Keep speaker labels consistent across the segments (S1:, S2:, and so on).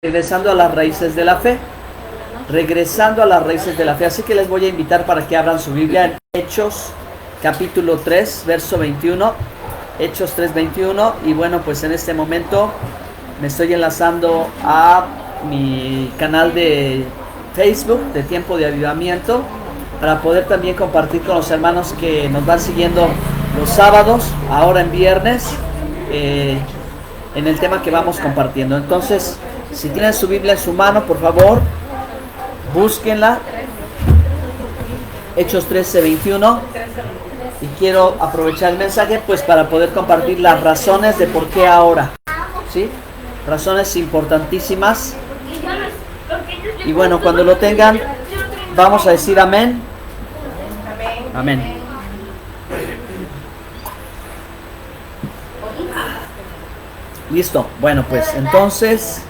S1: Regresando a las raíces de la fe. Regresando a las raíces de la fe. Así que les voy a invitar para que abran su Biblia en Hechos capítulo 3, verso 21. Hechos 3, 21. Y bueno, pues en este momento me estoy enlazando a mi canal de Facebook de Tiempo de Avivamiento para poder también compartir con los hermanos que nos van siguiendo los sábados, ahora en viernes, en el tema que vamos compartiendo. Entonces, si tienen su Biblia en su mano, por favor, búsquenla. Hechos 13, 21. Y quiero aprovechar el mensaje pues para poder compartir las razones de por qué ahora, ¿sí? Razones importantísimas. Y bueno, cuando lo tengan, vamos a decir amén. Amén. Listo. Bueno, pues entonces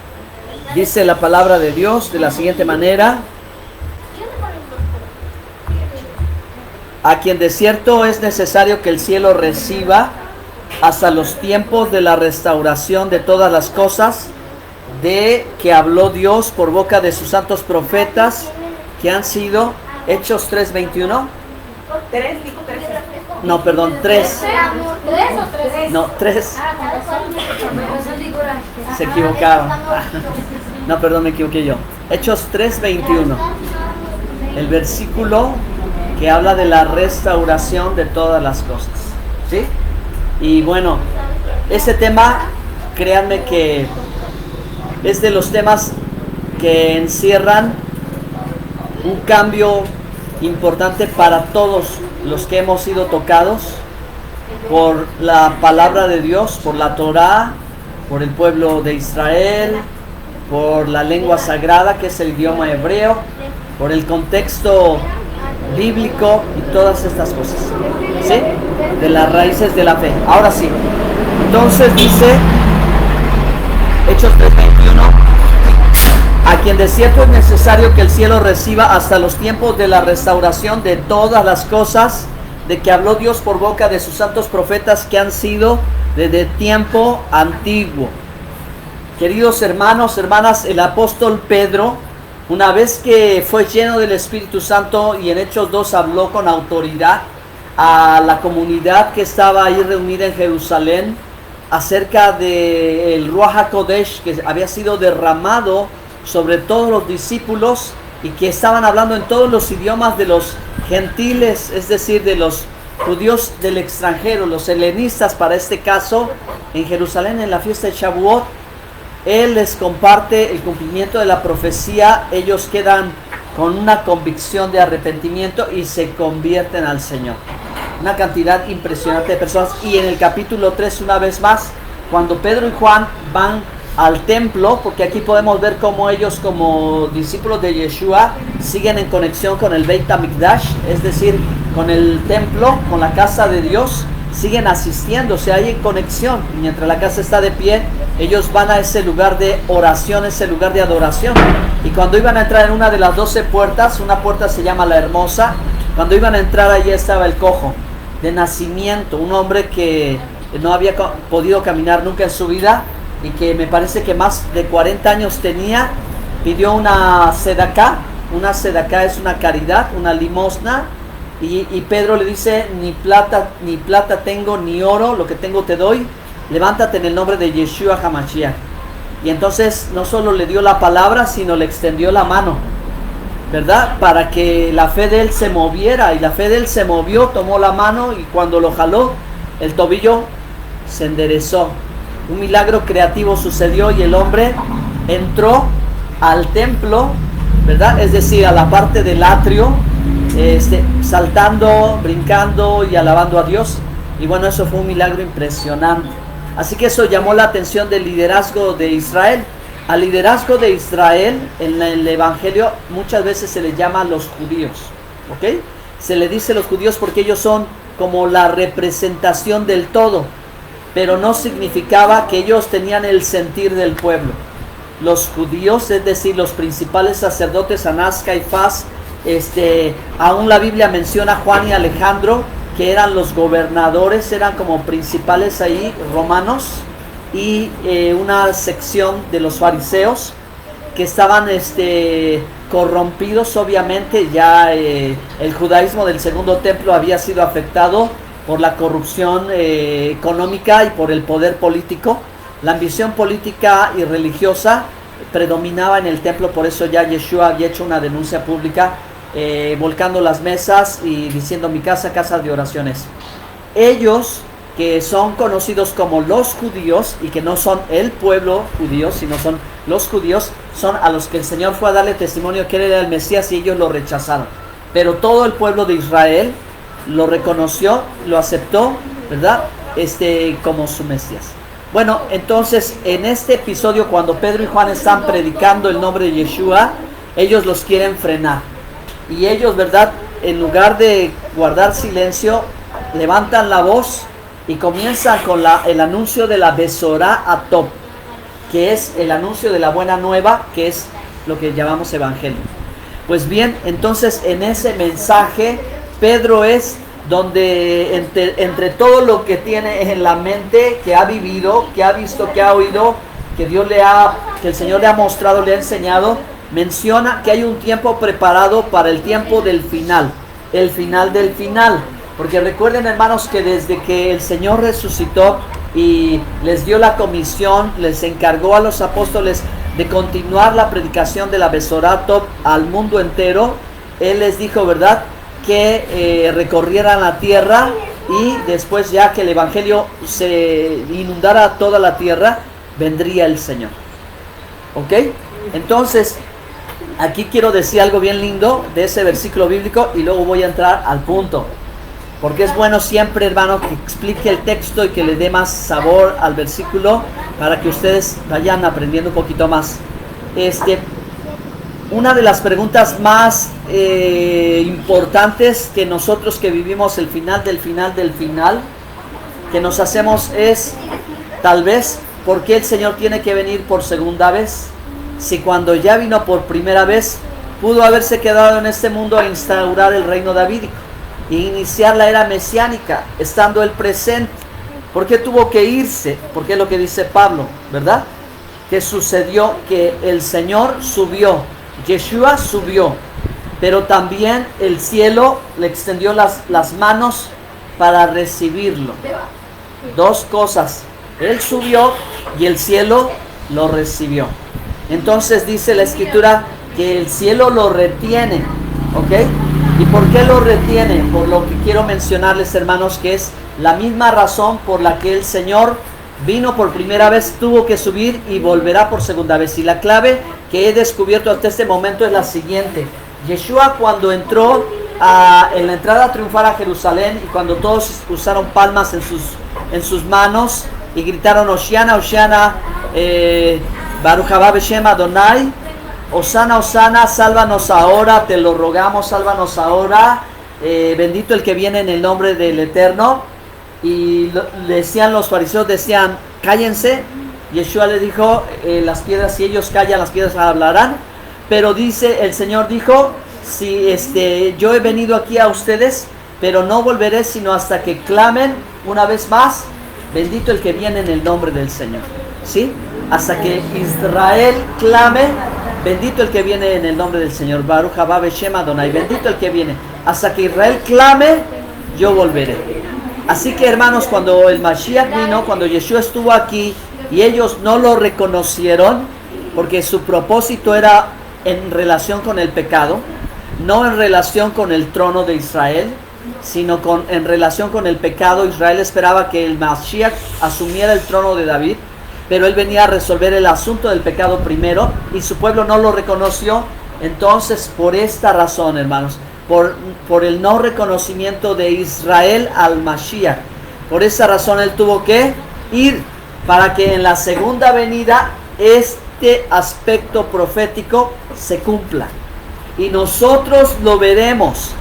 S1: dice la palabra de Dios de la siguiente manera: a quien de cierto es necesario que el cielo reciba hasta los tiempos de la restauración de todas las cosas, de que habló Dios por boca de sus santos profetas, que han sido Hechos 3:21. No, perdón, 3. No, 3. Se equivocaron. No, perdón, me equivoqué yo. Hechos 3:21. El versículo que habla de la restauración de todas las cosas, ¿sí? Y bueno, ese tema, créanme que es de los temas que encierran un cambio importante para todos los que hemos sido tocados por la palabra de Dios, por la Torá, por el pueblo de Israel, por la lengua sagrada que es el idioma hebreo, por el contexto bíblico y todas estas cosas, ¿sí? De las raíces de la fe. Ahora sí, entonces dice Hechos 3:21: a quien de cierto es necesario que el cielo reciba hasta los tiempos de la restauración de todas las cosas, de que habló Dios por boca de sus santos profetas que han sido desde tiempo antiguo. Queridos hermanos, hermanas, el apóstol Pedro, una vez que fue lleno del Espíritu Santo y en Hechos 2 habló con autoridad a la comunidad que estaba ahí reunida en Jerusalén acerca del Ruach HaKodesh que había sido derramado sobre todos los discípulos y que estaban hablando en todos los idiomas de los gentiles, es decir, de los judíos del extranjero, los helenistas para este caso, en Jerusalén en la fiesta de Shavuot. Él les comparte el cumplimiento de la profecía, ellos quedan con una convicción de arrepentimiento y se convierten al Señor. Una cantidad impresionante de personas. Y en el capítulo 3, una vez más, cuando Pedro y Juan van al templo, porque aquí podemos ver cómo ellos como discípulos de Yeshua siguen en conexión con el Beit HaMikdash, es decir, con el templo, con la casa de Dios, siguen asistiendo, o sea, hay conexión. Mientras la casa está de pie, ellos van a ese lugar de oración, ese lugar de adoración. Y cuando iban a entrar en una de las 12 puertas, una puerta se llama La Hermosa, cuando iban a entrar allí estaba el cojo de nacimiento, un hombre que no había podido caminar nunca en su vida y que me parece que más de 40 años tenía. Pidió una sedaká. Una sedaká es una caridad, una limosna. Y Pedro le dice: ni plata tengo, ni oro, lo que tengo te doy, levántate en el nombre de Yeshua HaMashiach. Y entonces no solo le dio la palabra, sino le extendió la mano, ¿verdad? Para que la fe de él se moviera. Y la fe de él se movió, tomó la mano y cuando lo jaló, el tobillo se enderezó. Un milagro creativo sucedió y el hombre entró al templo, ¿verdad? Es decir, a la parte del atrio, saltando, brincando y alabando a Dios. Y bueno, eso fue un milagro impresionante. Así que eso llamó la atención del liderazgo de Israel. Al liderazgo de Israel en el Evangelio muchas veces se les llama los judíos, ¿ok? Se le dice los judíos porque ellos son como la representación del todo, pero no significaba que ellos tenían el sentir del pueblo. Los judíos, es decir, los principales sacerdotes, Anás, Caifás, aún la Biblia menciona a Juan y Alejandro, que eran los gobernadores, eran como principales ahí, romanos, y una sección de los fariseos, que estaban corrompidos. Obviamente ya el judaísmo del segundo templo había sido afectado por la corrupción económica y por el poder político. La ambición política y religiosa predominaba en el templo, por eso ya Yeshua había hecho una denuncia pública, volcando las mesas y diciendo: mi casa, casa de oraciones. Ellos, que son conocidos como los judíos y que no son el pueblo judío, sino son los judíos, son a los que el Señor fue a darle testimonio que él era el Mesías y ellos lo rechazaron. Pero todo el pueblo de Israel lo reconoció, lo aceptó, ¿verdad? Como su Mesías. Bueno, entonces en este episodio, cuando Pedro y Juan están predicando el nombre de Yeshua, ellos los quieren frenar. Y ellos, ¿verdad?, en lugar de guardar silencio, levantan la voz y comienzan con el anuncio de la Besorá Atov, que es el anuncio de la buena nueva, que es lo que llamamos evangelio. Pues bien, entonces en ese mensaje, Pedro es donde entre todo lo que tiene en la mente, que ha vivido, que ha visto, que ha oído, que el Señor le ha mostrado, le ha enseñado, menciona que hay un tiempo preparado para el tiempo del final, el final del final. Porque recuerden, hermanos, que desde que el Señor resucitó y les dio la comisión, les encargó a los apóstoles de continuar la predicación de la Besorá Atov al mundo entero, Él les dijo, ¿verdad?, que recorrieran la tierra, y después, ya que el evangelio se inundara toda la tierra, vendría el Señor. ¿Ok? Entonces, aquí quiero decir algo bien lindo de ese versículo bíblico y luego voy a entrar al punto. Porque es bueno siempre, hermano, que explique el texto y que le dé más sabor al versículo para que ustedes vayan aprendiendo un poquito más. Una de las preguntas más importantes que nosotros que vivimos el final del final del final, que nos hacemos es, tal vez, ¿por qué el Señor tiene que venir por segunda vez? Si cuando ya vino por primera vez, pudo haberse quedado en este mundo a instaurar el reino davídico e iniciar la era mesiánica, estando él presente. ¿Por qué tuvo que irse? Porque es lo que dice Pablo, ¿verdad? Que sucedió que el Señor subió, Yeshua subió, pero también el cielo le extendió las manos para recibirlo. Dos cosas, él subió y el cielo lo recibió. Entonces dice la Escritura que el cielo lo retiene, ¿ok? ¿Y por qué lo retiene? Por lo que quiero mencionarles, hermanos, que es la misma razón por la que el Señor vino por primera vez, tuvo que subir y volverá por segunda vez. Y la clave que he descubierto hasta este momento es la siguiente. Yeshua, cuando entró en la entrada triunfal a Jerusalén, y cuando todos usaron palmas en sus manos y gritaron Hoshiana, Hoshiana, Baruch haba Beshem Adonai, Osana, Osana, sálvanos ahora, te lo rogamos, sálvanos ahora, bendito el que viene en el nombre del Eterno. Y decían los fariseos, decían, cállense. Yeshua le dijo, las piedras, si ellos callan, las piedras hablarán. Pero dice, el Señor dijo, si yo he venido aquí a ustedes, pero no volveré sino hasta que clamen una vez más, bendito el que viene en el nombre del Señor. ¿Sí? Hasta que Israel clame, bendito el que viene en el nombre del Señor. Baruch haba Beshem Adonai, bendito el que viene. Hasta que Israel clame, yo volveré. Así que, hermanos, cuando el Mashiach vino, cuando Yeshua estuvo aquí y ellos no lo reconocieron, porque su propósito era en relación con el pecado, no en relación con el trono de Israel, sino en relación con el pecado. Israel esperaba que el Mashiach asumiera el trono de David, pero él venía a resolver el asunto del pecado primero, y su pueblo no lo reconoció. Entonces, por esta razón, hermanos, por el no reconocimiento de Israel al Mashiach, por esa razón él tuvo que ir, para que en la segunda venida este aspecto profético se cumpla. Y nosotros lo veremos,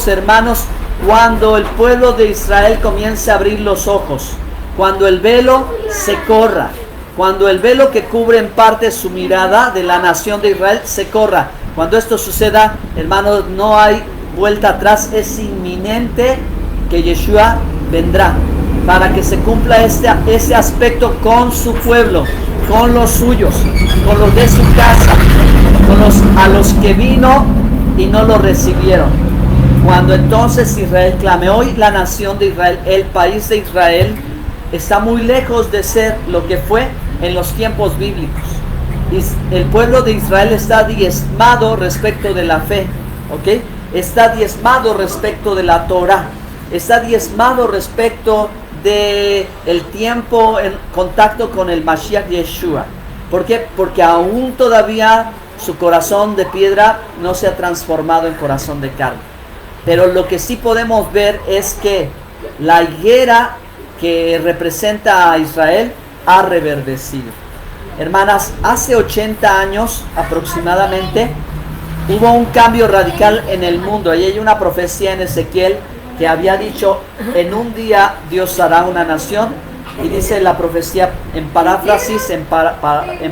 S1: hermanos, cuando el pueblo de Israel comience a abrir los ojos, cuando el velo se corra, cuando el velo que cubre en parte su mirada de la nación de Israel se corra. Cuando esto suceda, hermanos, no hay vuelta atrás, es inminente que Yeshua vendrá para que se cumpla ese aspecto con su pueblo, con los suyos, con los de su casa, a los que vino y no lo recibieron. Cuando entonces Israel clame, hoy la nación de Israel, el país de Israel, está muy lejos de ser lo que fue en los tiempos bíblicos. El pueblo de Israel está diezmado respecto de la fe, ¿ok? Está diezmado respecto de la Torah, está diezmado respecto de el tiempo en contacto con el Mashiach Yeshua. ¿Por qué? Porque aún todavía su corazón de piedra no se ha transformado en corazón de carne. Pero lo que sí podemos ver es que la higuera que representa a Israel ha reverdecido. Hermanas, hace 80 años aproximadamente hubo un cambio radical en el mundo. Y hay una profecía en Ezequiel que había dicho, en un día Dios hará una nación. Y dice la profecía en paráfrasis, en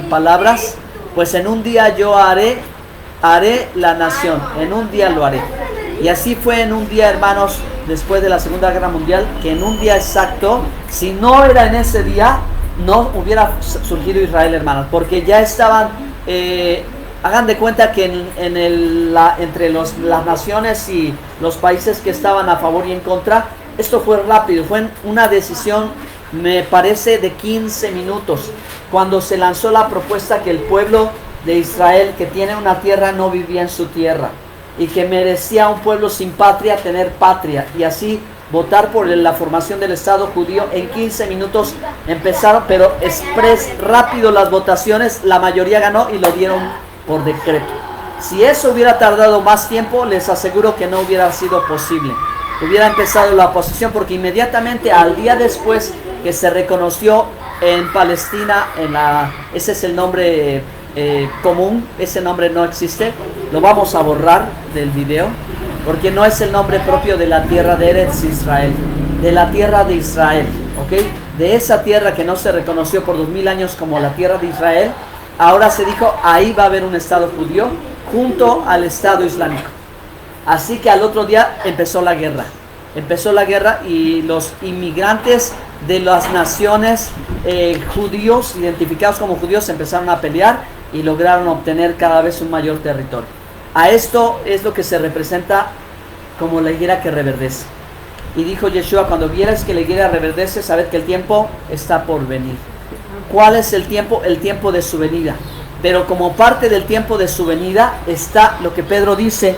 S1: palabras, pues en un día yo haré la nación, en un día lo haré. Y así fue en un día, hermanos, después de la Segunda Guerra Mundial, que en un día exacto, si no era en ese día, no hubiera surgido Israel, hermanos, porque ya estaban, hagan de cuenta que entre las naciones y los países que estaban a favor y en contra, esto fue rápido, fue una decisión, me parece, de 15 minutos, cuando se lanzó la propuesta que el pueblo de Israel, que tiene una tierra, no vivía en su tierra, y que merecía un pueblo sin patria tener patria, y así votar por la formación del Estado judío. En 15 minutos empezaron, pero rápido las votaciones, la mayoría ganó y lo dieron por decreto. Si eso hubiera tardado más tiempo, les aseguro que no hubiera sido posible. Hubiera empezado la oposición, porque inmediatamente al día después que se reconoció en Palestina, ese es el nombre común, ese nombre no existe, lo vamos a borrar del video, porque no es el nombre propio de la tierra de Eretz Israel, de la tierra de Israel, ¿ok? De esa tierra que no se reconoció por 2000 años como la tierra de Israel, ahora se dijo, ahí va a haber un Estado judío junto al Estado islámico. Así que al otro día empezó la guerra. Y los inmigrantes de las naciones judíos, identificados como judíos, empezaron a pelear y lograron obtener cada vez un mayor territorio. A esto es lo que se representa como la higuera que reverdece. Y dijo Yeshua, cuando vieras que la higuera reverdece, sabed que el tiempo está por venir. ¿Cuál es el tiempo? El tiempo de su venida. Pero como parte del tiempo de su venida está lo que Pedro dice,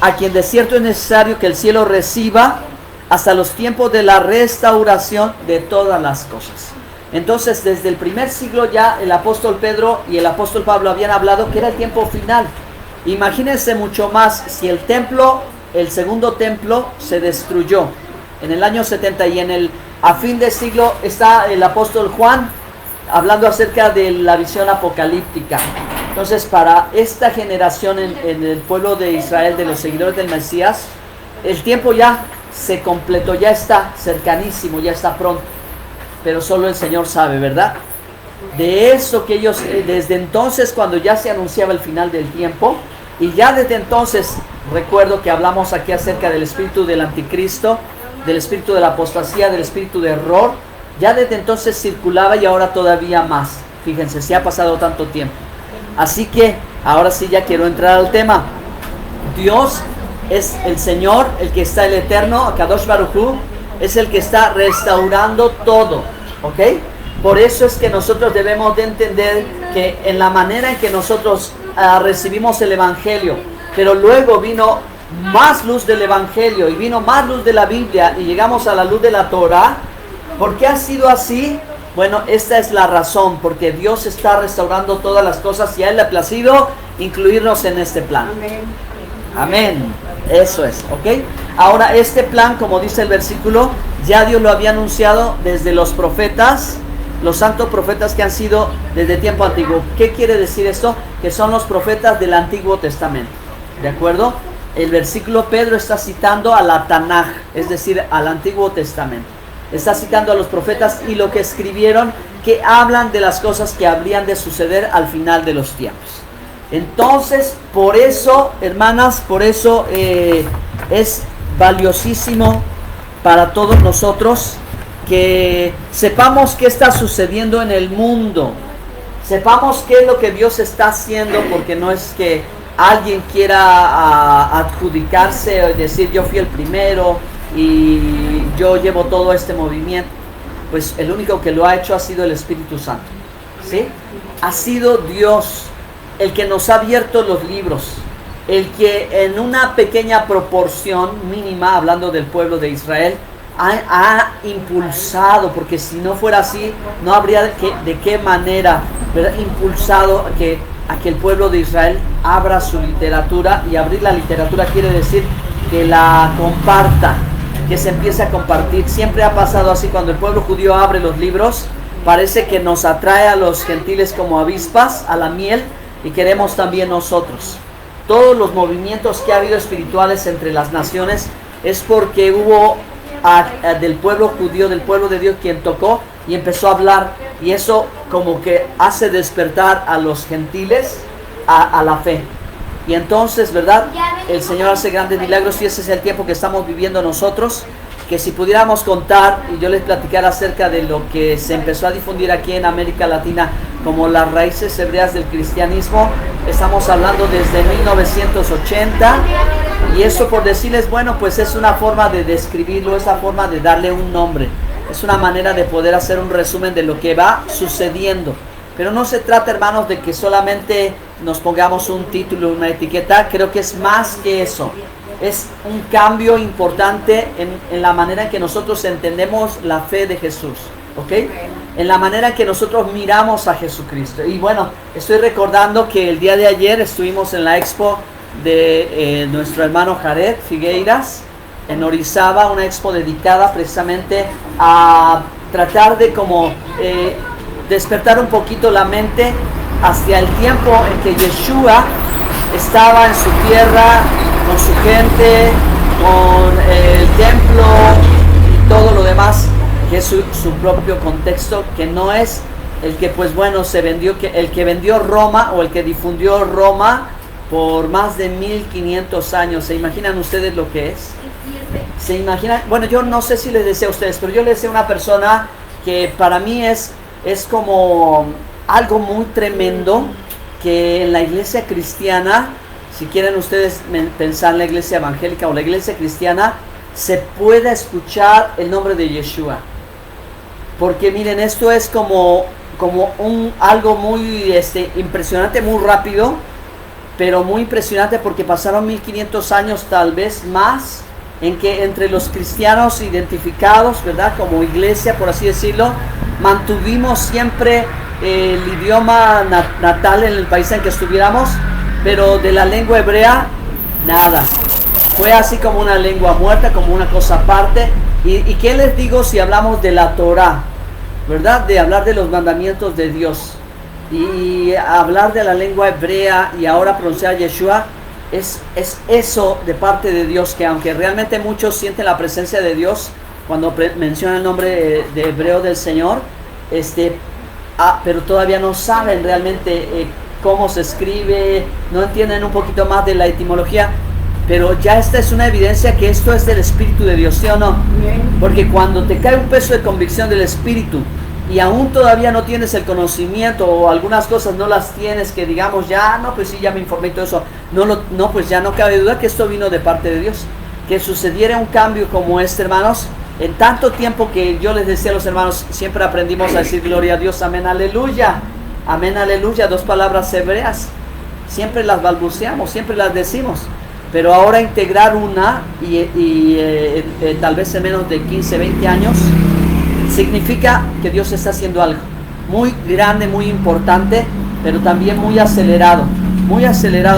S1: a quien de cierto es necesario que el cielo reciba hasta los tiempos de la restauración de todas las cosas. Entonces, desde el primer siglo ya el apóstol Pedro y el apóstol Pablo habían hablado que era el tiempo final. Imagínense mucho más si el templo, el segundo templo, se destruyó en el año 70 y a fin de siglo está el apóstol Juan hablando acerca de la visión apocalíptica. Entonces, para esta generación en el pueblo de Israel, de los seguidores del Mesías, el tiempo ya se completó, ya está cercanísimo, ya está pronto. Pero solo el Señor sabe, ¿verdad? De eso que ellos, desde entonces, cuando ya se anunciaba el final del tiempo, y ya desde entonces, recuerdo que hablamos aquí acerca del espíritu del anticristo, del espíritu de la apostasía, del espíritu de error, ya desde entonces circulaba y ahora todavía más. Fíjense, si ha pasado tanto tiempo. Así que, ahora sí ya quiero entrar al tema. Dios es el Señor, el que está el Eterno, Kadosh Baruj Hu, es el que está restaurando todo, ¿ok? Por eso es que nosotros debemos de entender que en la manera en que nosotros recibimos el Evangelio, pero luego vino más luz del Evangelio y vino más luz de la Biblia y llegamos a la luz de la Torah. ¿Por qué ha sido así? Bueno, esta es la razón, porque Dios está restaurando todas las cosas y a Él le ha placido incluirnos en este plan. Amén. Amén. Eso es, ¿ok? Ahora, este plan, como dice el versículo, ya Dios lo había anunciado desde los profetas, los santos profetas que han sido desde tiempo antiguo. ¿Qué quiere decir esto? Que son los profetas del Antiguo Testamento, ¿de acuerdo? El versículo Pedro está citando a la Tanaj, es decir, al Antiguo Testamento. Está citando a los profetas y lo que escribieron, que hablan de las cosas que habrían de suceder al final de los tiempos. Entonces, por eso, hermanas, por eso es valiosísimo para todos nosotros que sepamos qué está sucediendo en el mundo. Sepamos qué es lo que Dios está haciendo, porque no es que alguien quiera adjudicarse o decir yo fui el primero y yo llevo todo este movimiento. Pues el único que lo ha hecho ha sido el Espíritu Santo, ¿sí? Ha sido Dios el que nos ha abierto los libros, el que en una pequeña proporción mínima, hablando del pueblo de Israel, ha impulsado, porque si no fuera así, no habría de qué manera, ¿verdad?, impulsado a que el pueblo de Israel abra su literatura. Y abrir la literatura quiere decir que la comparta, que se empiece a compartir. Siempre ha pasado así: cuando el pueblo judío abre los libros, parece que nos atrae a los gentiles como avispas a la miel, y queremos también nosotros. Todos los movimientos que ha habido espirituales entre las naciones es porque hubo del pueblo judío, del pueblo de Dios, quien tocó y empezó a hablar, y eso como que hace despertar a los gentiles a la fe. Y entonces, ¿verdad?, el Señor hace grandes milagros, y ese es el tiempo que estamos viviendo nosotros. Que si pudiéramos contar y yo les platicara acerca de lo que se empezó a difundir aquí en América Latina como las raíces hebreas del cristianismo, estamos hablando desde 1980, y eso, por decirles, bueno, pues es una forma de describirlo, es una forma de darle un nombre, es una manera de poder hacer un resumen de lo que va sucediendo. Pero no se trata, hermanos, de que solamente nos pongamos un título, una etiqueta. Creo que es más que eso. Es un cambio importante en la manera en que nosotros entendemos la fe de Jesús, ¿ok? En la manera en que nosotros miramos a Jesucristo. Y bueno, estoy recordando que el día de ayer estuvimos en la expo de nuestro hermano Jared Figueiras en Orizaba, una expo dedicada precisamente a tratar de como despertar un poquito la mente hacia el tiempo en que Yeshua estaba en su tierra, con su gente, con el templo y todo lo demás, que es su propio contexto, que no es el que, pues bueno, se vendió, el que vendió Roma o el que difundió Roma por más de 1500 años. ¿Se imaginan ustedes lo que es? ¿Se imaginan? Bueno, yo no sé si les deseo a ustedes, pero yo les deseo a una persona que para mí es como algo muy tremendo, que en la iglesia cristiana, si quieren ustedes pensar en la iglesia evangélica o la iglesia cristiana, se pueda escuchar el nombre de Yeshua. Porque miren, esto es como algo muy impresionante, muy rápido, pero muy impresionante, porque pasaron 1500 años, tal vez más, en que entre los cristianos identificados, ¿verdad?, como iglesia, por así decirlo, mantuvimos siempre el idioma natal en el país en que estuviéramos, pero de la lengua hebrea, nada. Fue así como una lengua muerta, como una cosa aparte. ¿Y qué les digo si hablamos de la Torah, ¿verdad?, de hablar de los mandamientos de Dios, y hablar de la lengua hebrea y ahora pronunciar Yeshua? Es eso de parte de Dios, que aunque realmente muchos sienten la presencia de Dios cuando mencionan el nombre de hebreo del Señor, pero todavía no saben realmente cómo se escribe, no entienden un poquito más de la etimología. Pero ya esta es una evidencia que esto es del Espíritu de Dios, ¿sí o no? Porque cuando te cae un peso de convicción del Espíritu y aún todavía no tienes el conocimiento, o algunas cosas no las tienes, que digamos, ya, no, pues sí, ya me informé y todo eso, no, pues ya no cabe duda que esto vino de parte de Dios. Que sucediera un cambio como este, hermanos, en tanto tiempo, que yo les decía a los hermanos, siempre aprendimos a decir gloria a Dios, amén, aleluya, dos palabras hebreas, siempre las balbuceamos, siempre las decimos, pero ahora integrar una y tal vez en menos de 15, 20 años, significa que Dios está haciendo algo muy grande, muy importante, pero también muy acelerado,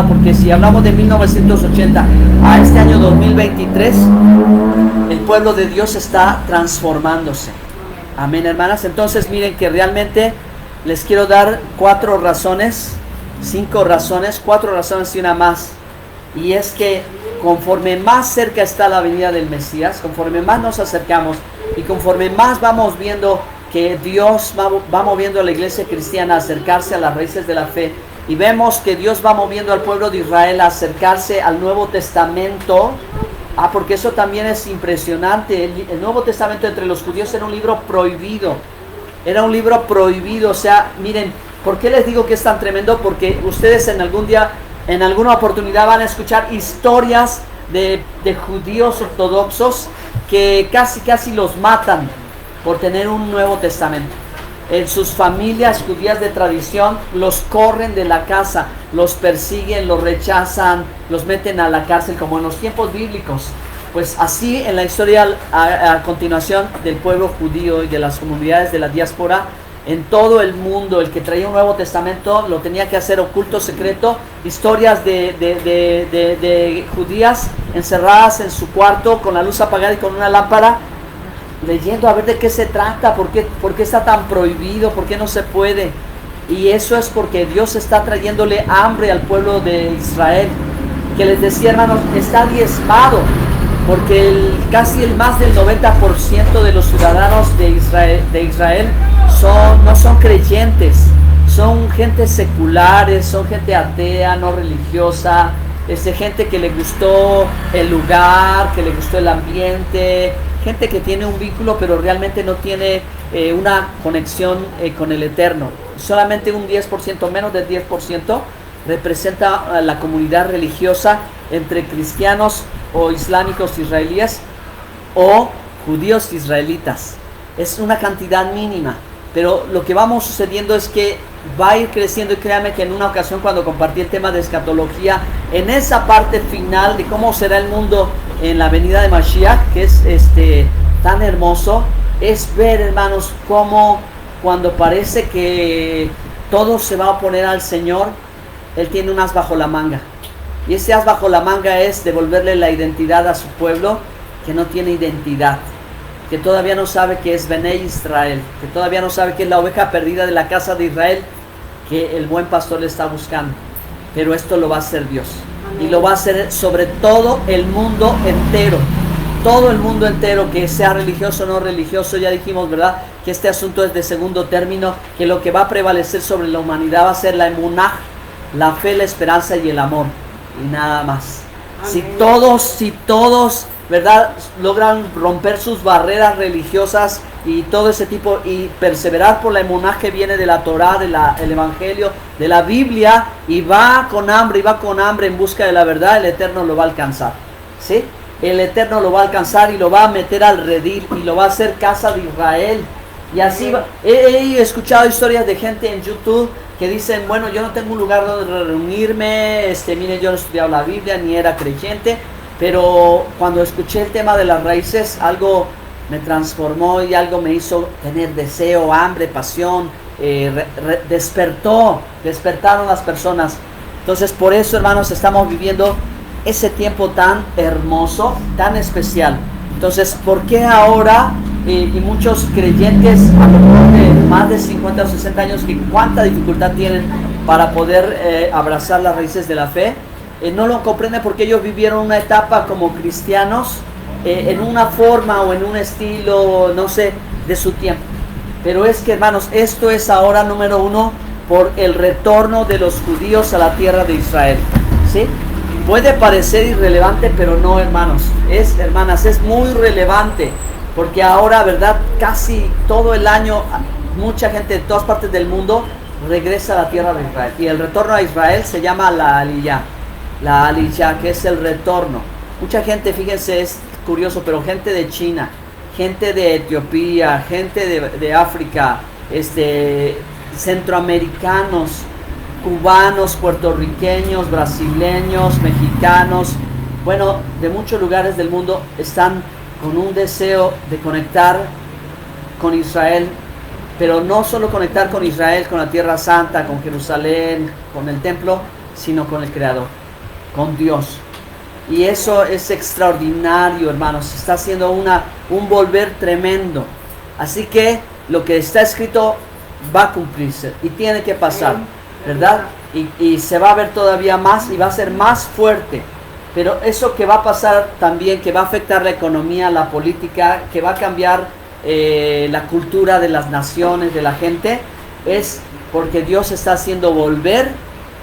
S1: porque si hablamos de 1980 a este año 2023, el pueblo de Dios está transformándose. Amén, hermanas. Entonces miren que realmente les quiero dar 4 razones y una más. Y es que conforme más cerca está la venida del Mesías, conforme más nos acercamos y conforme más vamos viendo que Dios va moviendo a la iglesia cristiana a acercarse a las raíces de la fe, y vemos que Dios va moviendo al pueblo de Israel a acercarse al Nuevo Testamento, porque eso también es impresionante. El Nuevo Testamento entre los judíos era un libro prohibido, o sea, miren, ¿Por qué les digo que es tan tremendo? Porque ustedes en algún día, en alguna oportunidad van a escuchar historias de judíos ortodoxos que casi los matan por tener un Nuevo Testamento. En sus familias judías de tradición los corren de la casa, los persiguen, los rechazan, los meten a la cárcel como en los tiempos bíblicos. Pues así en la historia a continuación del pueblo judío y de las comunidades de la diáspora en todo el mundo, el que traía un Nuevo Testamento lo tenía que hacer oculto, secreto. Historias de judías encerradas en su cuarto con la luz apagada y con una lámpara, leyendo a ver de qué se trata, por qué está tan prohibido, por qué no se puede. Y eso es porque Dios está trayéndole hambre al pueblo de Israel, que les decía, hermanos, está diezmado, porque casi el más del 90% de los ciudadanos de Israel no son creyentes, son gente seculares, son gente atea, no religiosa, gente que le gustó el lugar, que le gustó el ambiente, gente que tiene un vínculo pero realmente no tiene una conexión con el Eterno. Solamente un 10%, menos del 10%, representa a la comunidad religiosa entre cristianos o islámicos israelíes o judíos israelitas. Es una cantidad mínima, pero lo que vamos sucediendo es que va a ir creciendo, y créanme que en una ocasión cuando compartí el tema de escatología, en esa parte final de cómo será el mundo en la venida de Mashiach, que es tan hermoso, es ver, hermanos, cómo cuando parece que todo se va a oponer al Señor, Él tiene un as bajo la manga. Y ese as bajo la manga es devolverle la identidad a su pueblo que no tiene identidad, que todavía no sabe que es Benei Israel, que todavía no sabe que es la oveja perdida de la casa de Israel, que el buen pastor le está buscando. Pero esto lo va a hacer Dios. Amén. Y lo va a hacer sobre todo el mundo entero. Todo el mundo entero, que sea religioso o no religioso. Ya dijimos, ¿verdad?, que este asunto es de segundo término, que lo que va a prevalecer sobre la humanidad va a ser la emunah, la fe, la esperanza y el amor, y nada más. Amén. Si todos, ¿verdad?, logran romper sus barreras religiosas y todo ese tipo, y perseverar por la emunah que viene de la Torah, el Evangelio, de la Biblia, y va con hambre en busca de la verdad, el Eterno lo va a alcanzar, ¿sí? El Eterno lo va a alcanzar y lo va a meter al redil y lo va a hacer casa de Israel. Y así va. He escuchado historias de gente en YouTube que dicen, bueno, yo no tengo un lugar donde reunirme, miren, yo no he estudiado la Biblia ni era creyente, pero cuando escuché el tema de las raíces, algo me transformó y algo me hizo tener deseo, hambre, pasión, despertaron las personas. Entonces, por eso, hermanos, estamos viviendo ese tiempo tan hermoso, tan especial. Entonces, ¿por qué ahora y muchos creyentes a lo mejor de más de 50 o 60 años, que cuánta dificultad tienen para poder abrazar las raíces de la fe? No lo comprenden porque ellos vivieron una etapa como cristianos en una forma o en un estilo, no sé, de su tiempo. Pero es que, hermanos, esto es ahora número uno por el retorno de los judíos a la tierra de Israel, ¿sí? Puede parecer irrelevante, pero no, hermanos, hermanas, es muy relevante, porque ahora, ¿verdad?, casi todo el año mucha gente de todas partes del mundo regresa a la tierra de Israel, y el retorno a Israel se llama la Aliyah, que es el retorno. Mucha gente, fíjense, es curioso, pero gente de China, gente de Etiopía, gente de África, centroamericanos, cubanos, puertorriqueños, brasileños, mexicanos, bueno, de muchos lugares del mundo están con un deseo de conectar con Israel, pero no solo conectar con Israel, con la Tierra Santa, con Jerusalén, con el templo, sino con el Creador, con Dios. Y eso es extraordinario, hermanos. Está haciendo un volver tremendo. Así que lo que está escrito va a cumplirse y tiene que pasar, ¿verdad? Y se va a ver todavía más y va a ser más fuerte. Pero eso que va a pasar también, que va a afectar la economía, la política, que va a cambiar la cultura de las naciones, de la gente, es porque Dios está haciendo volver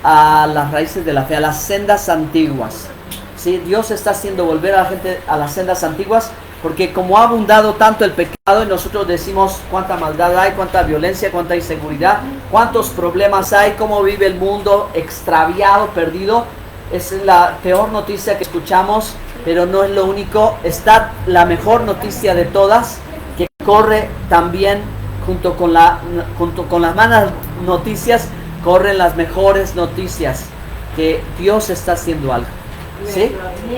S1: a las raíces de la fe, a las sendas antiguas. ¿Sí? Dios está haciendo volver a la gente a las sendas antiguas, Porque como ha abundado tanto el pecado y nosotros decimos cuánta maldad hay, cuánta violencia, cuánta inseguridad, cuántos problemas hay, cómo vive el mundo extraviado, perdido. Es la peor noticia que escuchamos, pero no es lo único. Está la mejor noticia de todas, que corre también junto con las malas noticias, corren las mejores noticias, que Dios está haciendo algo. ¿Sí?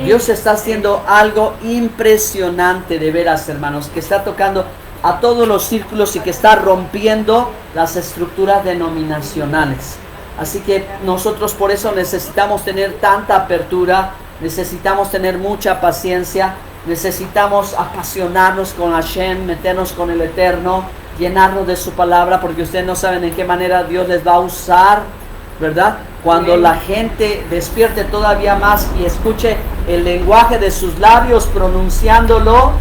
S1: Dios está haciendo algo impresionante de veras, hermanos, que está tocando a todos los círculos y que está rompiendo las estructuras denominacionales. Así que nosotros por eso necesitamos tener tanta apertura, necesitamos tener mucha paciencia, necesitamos apasionarnos con Hashem, meternos con el Eterno, llenarnos de su palabra, porque ustedes no saben en qué manera Dios les va a usar, ¿verdad? Cuando la gente despierte todavía más y escuche el lenguaje de sus labios pronunciándolo,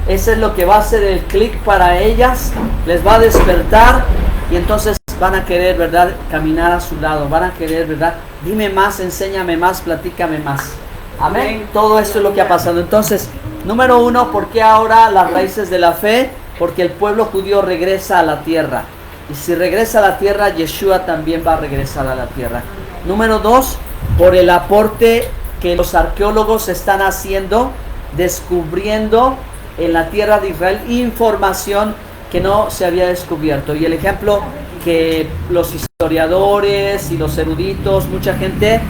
S1: ese es lo que va a hacer el clic para ellas, les va a despertar y entonces van a querer, ¿verdad?, caminar a su lado, van a querer, ¿verdad?, dime más, enséñame más, platícame más. Amén. Todo esto es lo que ha pasado. Entonces, número 1, ¿por qué ahora las raíces de la fe? Porque el pueblo judío regresa a la tierra. Y si regresa a la tierra, Yeshua también va a regresar a la tierra. Número 2, por el aporte que los arqueólogos están haciendo, descubriendo en la tierra de Israel información que no se había descubierto. Y el ejemplo que los historiadores y los eruditos, mucha gente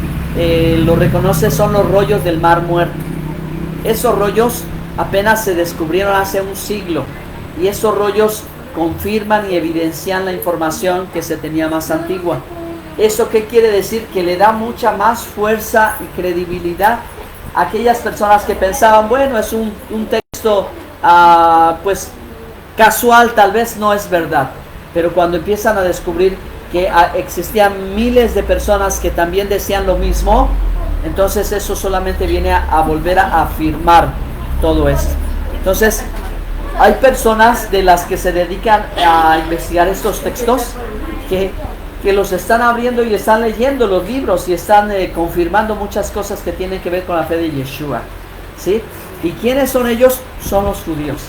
S1: lo reconoce, son los rollos del Mar Muerto. Esos rollos apenas se descubrieron hace un siglo. Y esos rollos confirman y evidencian la información que se tenía más antigua. ¿Eso qué quiere decir? Que le da mucha más fuerza y credibilidad a aquellas personas que pensaban, bueno, es un texto pues casual, tal vez no es verdad. Pero cuando empiezan a descubrir que existían miles de personas que también decían lo mismo, entonces eso solamente viene a volver a afirmar todo esto. Entonces, hay personas de las que se dedican a investigar estos textos que los están abriendo y están leyendo los libros y están confirmando muchas cosas que tienen que ver con la fe de Yeshua, ¿sí? ¿Y quiénes son ellos? Son los judíos.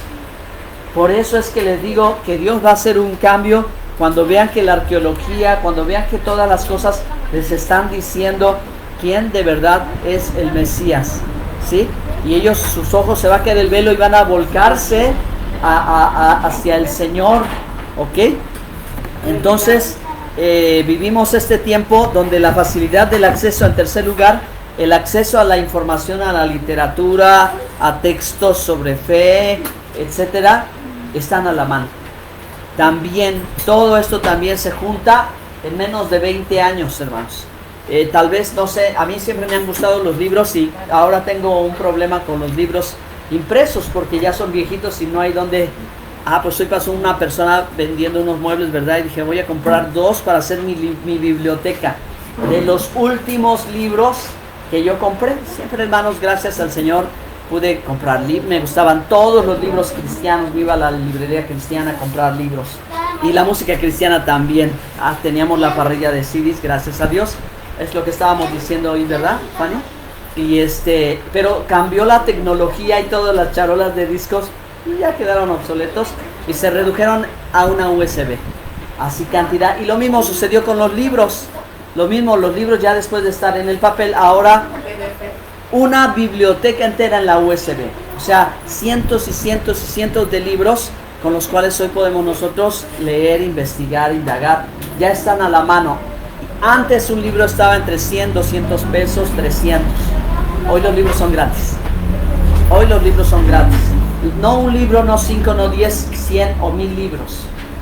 S1: Por eso es que les digo que Dios va a hacer un cambio cuando vean que la arqueología, cuando vean que todas las cosas les están diciendo quién de verdad es el Mesías, ¿sí? Y ellos, sus ojos se va a caer el velo y van a volcarse hacia el Señor, ¿ok? Entonces vivimos este tiempo donde la facilidad del acceso, en tercer lugar, el acceso a la información, a la literatura, a textos sobre fe, etcétera, están a la mano. También, todo esto también se junta en menos de 20 años, hermanos. Tal vez, no sé, a mí siempre me han gustado los libros y ahora tengo un problema con los libros impresos porque ya son viejitos y no hay donde. Pues hoy pasó una persona vendiendo unos muebles, ¿verdad? Y dije, voy a comprar 2 para hacer mi biblioteca de los últimos libros que yo compré. Siempre, hermanos, gracias al Señor pude comprar libros. Me gustaban todos los libros cristianos. Iba a la librería cristiana a comprar libros. Y la música cristiana también. Teníamos la parrilla de CDs, gracias a Dios. Es lo que estábamos diciendo hoy, ¿verdad, Fanny? Y pero cambió la tecnología y todas las charolas de discos y ya quedaron obsoletos y se redujeron a una USB. Así cantidad. Y lo mismo sucedió con los libros. Lo mismo, los libros ya después de estar en el papel, ahora una biblioteca entera en la USB. O sea, cientos y cientos y cientos de libros con los cuales hoy podemos nosotros leer, investigar, indagar. Ya están a la mano. Antes un libro estaba entre 100, 200 pesos, 300. Hoy los libros son gratis. Hoy los libros son gratis. No un libro, no 5, no 10, 100 o 1000 libros.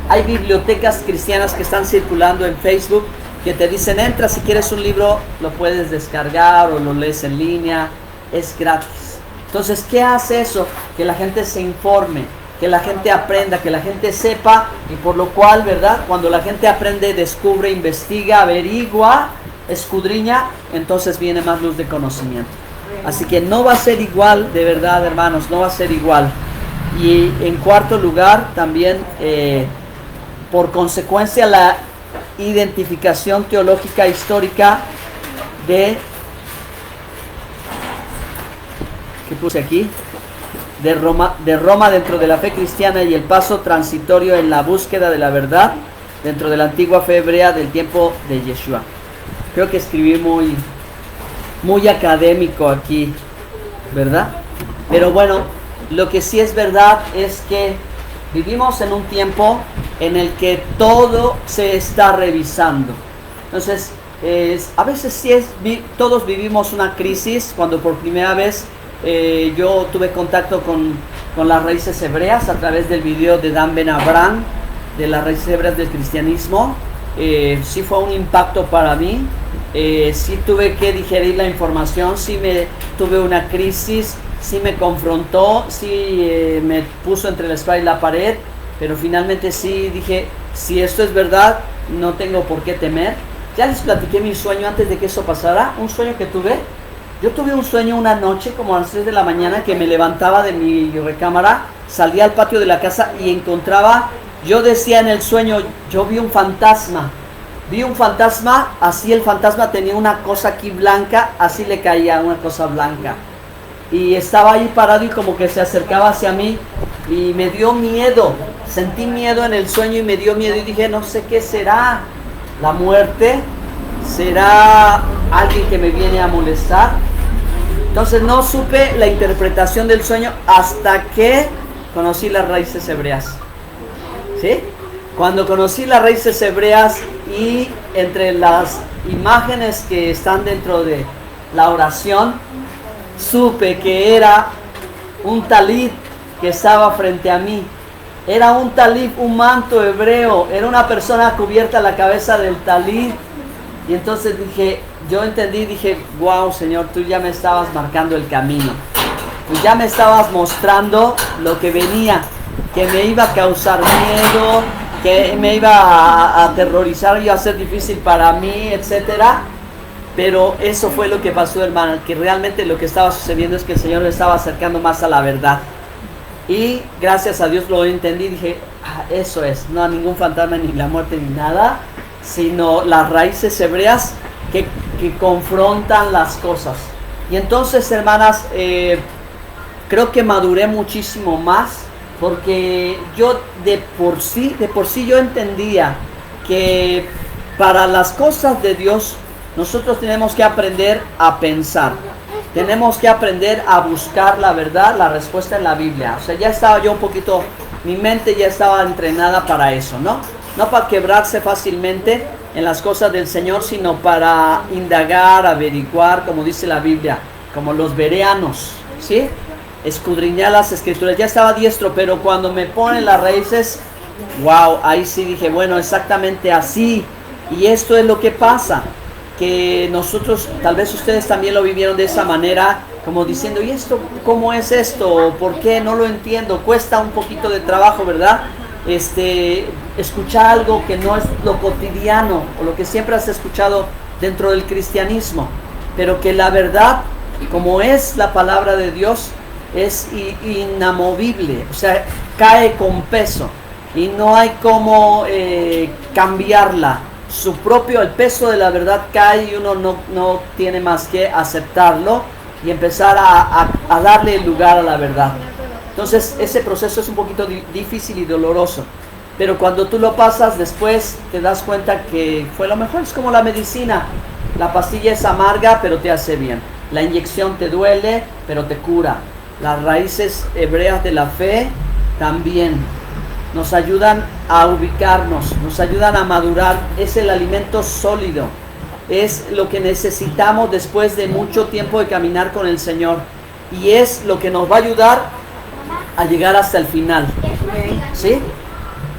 S1: Hay bibliotecas cristianas que están circulando en Facebook que te dicen, entra, si quieres un libro, lo puedes descargar o lo lees en línea, es gratis. Entonces, ¿qué hace eso? Que la gente se informe, que la gente aprenda, que la gente sepa, y por lo cual, ¿verdad? Cuando la gente aprende, descubre, investiga, averigua, escudriña, entonces viene más luz de conocimiento. Así que no va a ser igual, de verdad, hermanos, no va a ser igual. Y en cuarto lugar, también, por consecuencia, la identificación teológica histórica de, ¿qué puse aquí? de Roma dentro de la fe cristiana y el paso transitorio en la búsqueda de la verdad dentro de la antigua fe hebrea del tiempo de Yeshua. Creo que escribí muy académico aquí, ¿verdad? Pero bueno, lo que sí es verdad es que vivimos en un tiempo en el que todo se está revisando. Entonces, a veces sí todos vivimos una crisis. Cuando por primera vez yo tuve contacto con las raíces hebreas a través del video de Dan Ben Abraham, de las raíces hebreas del cristianismo, sí fue un impacto para mí. Sí tuve que digerir la información, sí tuve una crisis, sí me confrontó, sí me puso entre la espada y la pared, pero finalmente sí dije, si esto es verdad, no tengo por qué temer. Ya les platiqué mi sueño antes de que eso pasara, un sueño que tuve. Yo tuve un sueño una noche como a las 3 de la mañana que me levantaba de mi recámara, salía al patio de la casa y encontraba, yo decía en el sueño, yo vi un fantasma, así el fantasma tenía una cosa aquí blanca, así le caía una cosa blanca. Y estaba ahí parado y como que se acercaba hacia mí y me dio miedo, sentí miedo en el sueño y me dio miedo y dije, no sé qué será, la muerte, será alguien que me viene a molestar. Entonces no supe la interpretación del sueño hasta que conocí las raíces hebreas, ¿sí? Cuando conocí las raíces hebreas y entre las imágenes que están dentro de la oración, supe que era un talit que estaba frente a mí. Era un talit, un manto hebreo. Era una persona cubierta la cabeza del talit. Y entonces yo entendí, dije, wow, Señor, tú ya me estabas marcando el camino. Tú ya me estabas mostrando lo que venía, que me iba a causar miedo, que me iba a aterrorizar y a ser difícil para mí, etcétera. Pero eso fue lo que pasó, hermano, que realmente lo que estaba sucediendo es que el Señor me estaba acercando más a la verdad. Y gracias a Dios lo entendí, dije, eso es, no a ningún fantasma ni la muerte ni nada, sino las raíces hebreas que confrontan las cosas. Y entonces, hermanas, creo que maduré muchísimo más, porque yo de por sí yo entendía que para las cosas de Dios nosotros tenemos que aprender a pensar, tenemos que aprender a buscar la verdad, la respuesta en la Biblia. O sea, ya estaba yo un poquito, mi mente ya estaba entrenada para eso, ¿no? No para quebrarse fácilmente en las cosas del Señor, sino para indagar, averiguar, como dice la Biblia, como los bereanos, ¿sí? Escudriñar las escrituras. Ya estaba diestro, pero cuando me ponen las raíces, wow, ahí sí dije, bueno, exactamente así. Y esto es lo que pasa, que nosotros, tal vez ustedes también lo vivieron de esa manera, como diciendo, ¿y esto cómo es esto? ¿Por qué? No lo entiendo. Cuesta un poquito de trabajo, ¿verdad? Escuchar algo que no es lo cotidiano o lo que siempre has escuchado dentro del cristianismo, pero que la verdad, como es la palabra de Dios, es inamovible, o sea, cae con peso y no hay cómo cambiarla. El peso de la verdad cae y uno no tiene más que aceptarlo y empezar a darle lugar a la verdad. Entonces ese proceso es un poquito difícil y doloroso, pero cuando tú lo pasas después te das cuenta que fue lo mejor. Es como la medicina, la pastilla es amarga pero te hace bien, la inyección te duele pero te cura. Las raíces hebreas de la fe también nos ayudan a ubicarnos, nos ayudan a madurar. Es el alimento sólido, es lo que necesitamos después de mucho tiempo de caminar con el Señor, y es lo que nos va a ayudar a llegar hasta el final, ¿sí?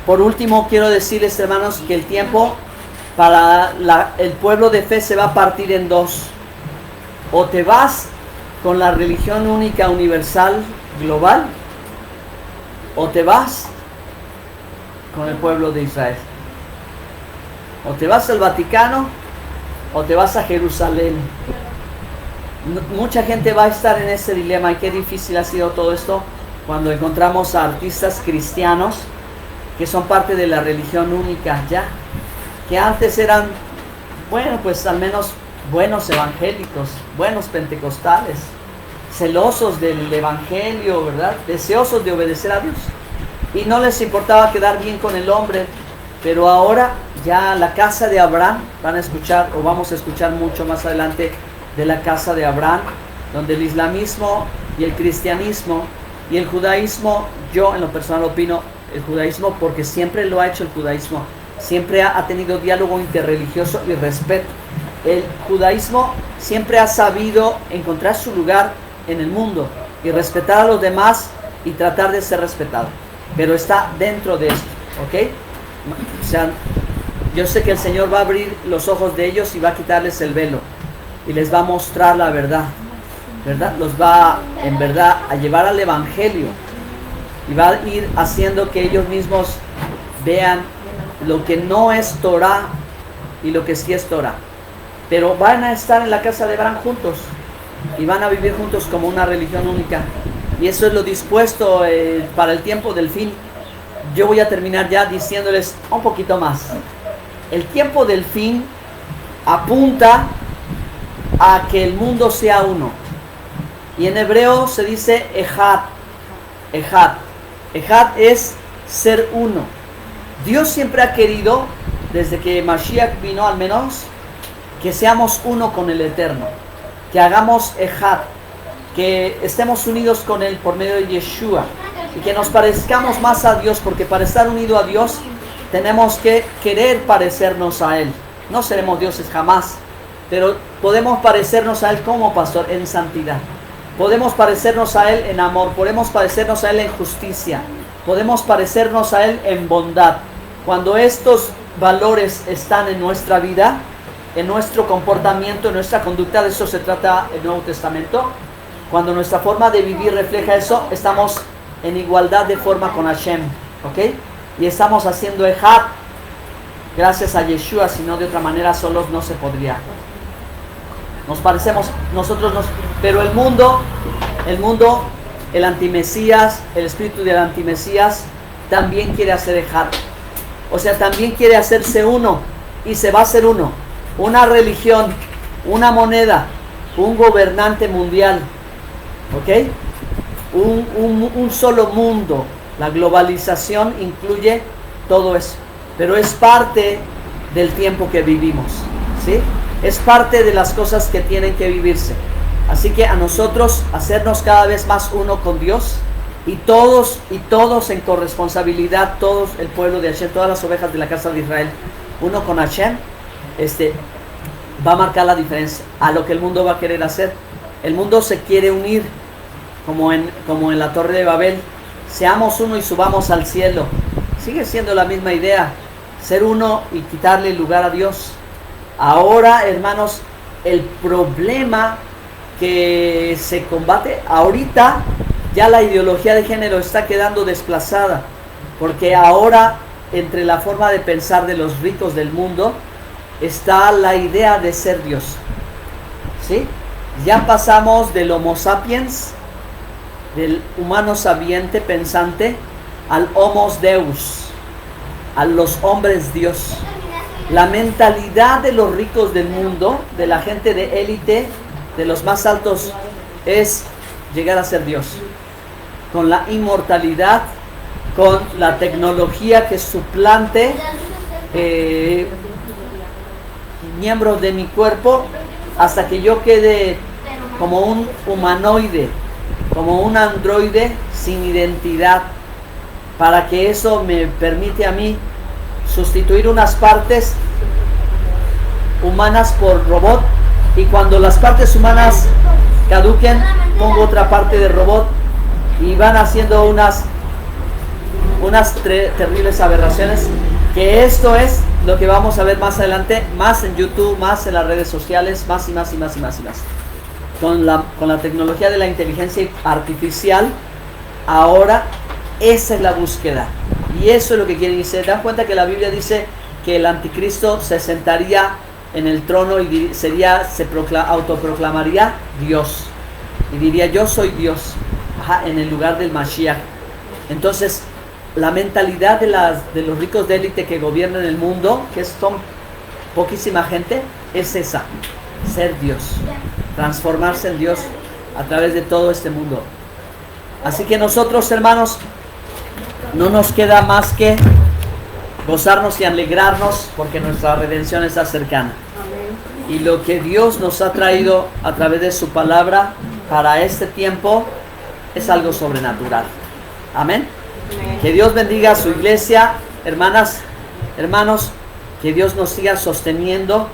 S1: Por último, quiero decirles, hermanos, que el tiempo para el pueblo de fe se va a partir en dos. O te vas con la religión única, universal, global, o te vas con el pueblo de Israel. O te vas al Vaticano o te vas a Jerusalén. Mucha gente va a estar en ese dilema, y qué difícil ha sido todo esto cuando encontramos a artistas cristianos que son parte de la religión única ya, que antes eran, bueno, pues al menos buenos evangélicos, buenos pentecostales, celosos del evangelio, ¿verdad? Deseosos de obedecer a Dios. Y no les importaba quedar bien con el hombre. Pero ahora ya la casa de Abraham, van a escuchar, o vamos a escuchar mucho más adelante de la casa de Abraham, donde el islamismo y el cristianismo y el judaísmo, yo en lo personal opino, el judaísmo, porque siempre lo ha hecho el judaísmo, siempre ha tenido diálogo interreligioso y respeto. El judaísmo siempre ha sabido encontrar su lugar en el mundo y respetar a los demás y tratar de ser respetado, pero está dentro de esto, ¿ok? O sea, yo sé que el Señor va a abrir los ojos de ellos y va a quitarles el velo y les va a mostrar la verdad, ¿verdad? Los va en verdad a llevar al evangelio y va a ir haciendo que ellos mismos vean lo que no es Torah y lo que sí es Torah. Pero van a estar en la casa de Abraham juntos y van a vivir juntos como una religión única, y eso es lo dispuesto para el tiempo del fin. Yo voy a terminar ya diciéndoles un poquito más. El tiempo del fin apunta a que el mundo sea uno. Y en hebreo se dice Ejad. Ejad. Ejad es ser uno. Dios siempre ha querido, desde que Mashiach vino al menos, que seamos uno con el Eterno. Que hagamos Ejad. Que estemos unidos con Él por medio de Yeshua. Y que nos parezcamos más a Dios, porque para estar unido a Dios tenemos que querer parecernos a Él. No seremos dioses jamás, pero podemos parecernos a Él como pastor en santidad. Podemos parecernos a Él en amor, podemos parecernos a Él en justicia, podemos parecernos a Él en bondad. Cuando estos valores están en nuestra vida, en nuestro comportamiento, en nuestra conducta, de eso se trata el Nuevo Testamento. Cuando nuestra forma de vivir refleja eso, estamos en igualdad de forma con Hashem, ¿ok? Y estamos haciendo Ejad gracias a Yeshua, si no de otra manera solos no se podría. Nos parecemos, pero el mundo, el antimesías, el espíritu del antimesías también quiere hacer Ejad. O sea, también quiere hacerse uno, y se va a hacer uno. Una religión, una moneda, un gobernante mundial, ¿ok? Un solo mundo. La globalización incluye todo eso, pero es parte del tiempo que vivimos, ¿sí? Es parte de las cosas que tienen que vivirse. Así que a nosotros hacernos cada vez más uno con Dios, y todos en corresponsabilidad, todos el pueblo de Hashem, todas las ovejas de la casa de Israel, uno con Hashem, va a marcar la diferencia a lo que el mundo va a querer hacer. El mundo se quiere unir como en la Torre de Babel. Seamos uno y subamos al cielo. Sigue siendo la misma idea, ser uno y quitarle el lugar a Dios. Ahora, hermanos, el problema que se combate ahorita, ya la ideología de género está quedando desplazada, porque ahora entre la forma de pensar de los ricos del mundo está la idea de ser Dios, ¿sí? Ya pasamos del Homo sapiens, del humano sabiente, pensante, al Homos Deus, a los hombres Dios. La mentalidad de los ricos del mundo, de la gente de élite, de los más altos, es llegar a ser Dios, con la inmortalidad, con la tecnología que suplante miembros de mi cuerpo, hasta que yo quede como un humanoide, como un androide sin identidad, para que eso me permite a mí sustituir unas partes humanas por robot, y cuando las partes humanas caduquen pongo otra parte de robot, y van haciendo unas terribles aberraciones, que esto es lo que vamos a ver más adelante, más en YouTube, más en las redes sociales, más y más y más y más y más. Con la tecnología de la inteligencia artificial, ahora esa es la búsqueda, y eso es lo que quieren. Y se dan cuenta que la Biblia dice que el anticristo se sentaría en el trono y autoproclamaría Dios, y diría: yo soy Dios, en el lugar del Mashiach. Entonces, la mentalidad de los ricos de élite que gobiernan el mundo, que son poquísima gente, es esa: ser Dios, transformarse en Dios a través de todo este mundo. Así que nosotros, hermanos, no nos queda más que gozarnos y alegrarnos porque nuestra redención está cercana. Y lo que Dios nos ha traído a través de su palabra para este tiempo es algo sobrenatural. Amén. Que Dios bendiga a su iglesia, hermanas, hermanos, que Dios nos siga sosteniendo,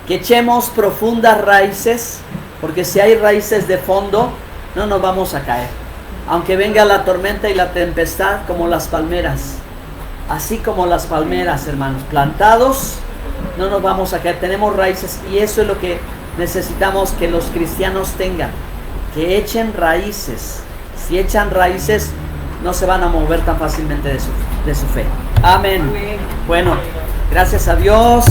S1: que echemos profundas raíces, porque si hay raíces de fondo, no nos vamos a caer. Aunque venga la tormenta y la tempestad, como las palmeras, así como las palmeras, hermanos, plantados, no nos vamos a caer. Tenemos raíces y eso es lo que necesitamos que los cristianos tengan, que echen raíces. Si echan raíces, no se van a mover tan fácilmente de su fe. Amén. Bueno, gracias a Dios.